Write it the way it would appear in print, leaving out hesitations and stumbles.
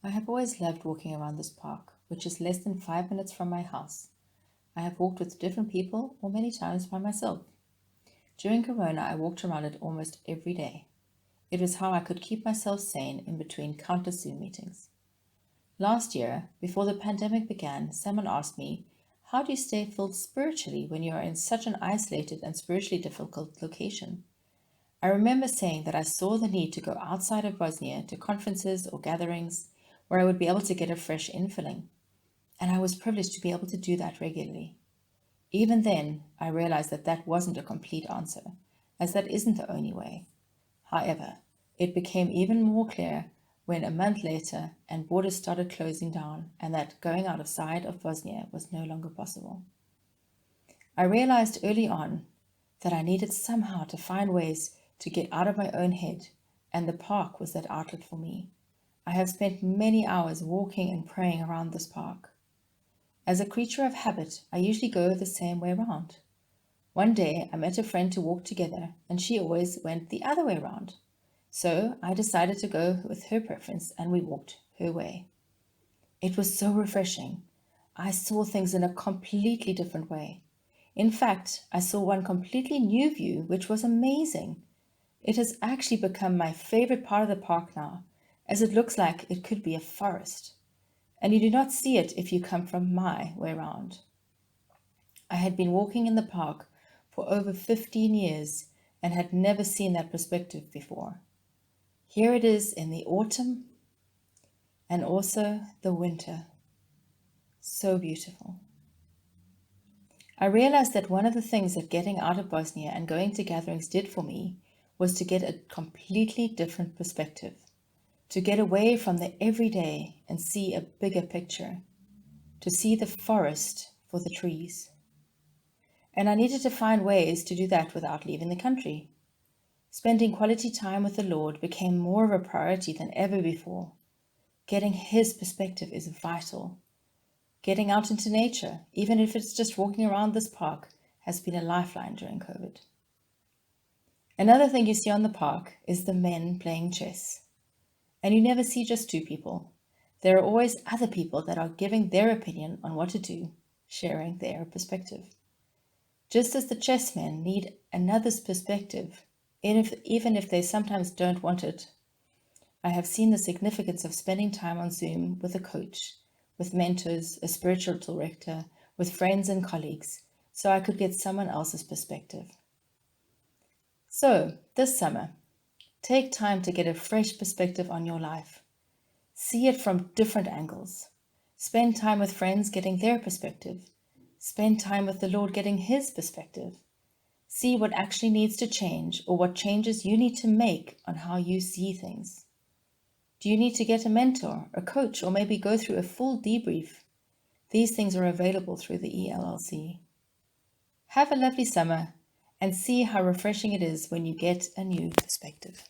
I have always loved walking around this park, which is less than 5 minutes from my house. I have walked with different people or many times by myself. During Corona, I walked around it almost every day. It was how I could keep myself sane in between countless Zoom meetings. Last year, before the pandemic began, someone asked me, how do you stay filled spiritually when you are in such an isolated and spiritually difficult location? I remember saying that I saw the need to go outside of Bosnia to conferences or gatherings where I would be able to get a fresh infilling, and I was privileged to be able to do that regularly. Even then, I realized that that wasn't a complete answer, as that isn't the only way. However, it became even more clear when a month later and borders started closing down and that going outside of Bosnia was no longer possible. I realized early on that I needed somehow to find ways to get out of my own head, and the park was that outlet for me. I have spent many hours walking and praying around this park. As a creature of habit, I usually go the same way round. One day I met a friend to walk together, and she always went the other way round. So I decided to go with her preference, and we walked her way. It was so refreshing. I saw things in a completely different way. In fact, I saw one completely new view, which was amazing. It has actually become my favorite part of the park now, as it looks like it could be a forest. And you do not see it if you come from my way round. I had been walking in the park for over 15 years and had never seen that perspective before. Here it is in the autumn and also the winter. So beautiful. I realized that one of the things that getting out of Bosnia and going to gatherings did for me was to get a completely different perspective, to get away from the everyday and see a bigger picture, to see the forest for the trees. And I needed to find ways to do that without leaving the country. Spending quality time with the Lord became more of a priority than ever before. Getting His perspective is vital. Getting out into nature, even if it's just walking around this park, has been a lifeline during COVID. Another thing you see on the park is the men playing chess. And you never see just two people. There are always other people that are giving their opinion on what to do, sharing their perspective. Just as the chessmen need another's perspective, even if they sometimes don't want it, I have seen the significance of spending time on Zoom with a coach, with mentors, a spiritual director, with friends and colleagues, so I could get someone else's perspective. So, this summer, take time to get a fresh perspective on your life. See it from different angles. Spend time with friends getting their perspective. Spend time with the Lord getting His perspective. See what actually needs to change or what changes you need to make on how you see things. Do you need to get a mentor, a coach, or maybe go through a full debrief? These things are available through the ELLC. Have a lovely summer and see how refreshing it is when you get a new perspective.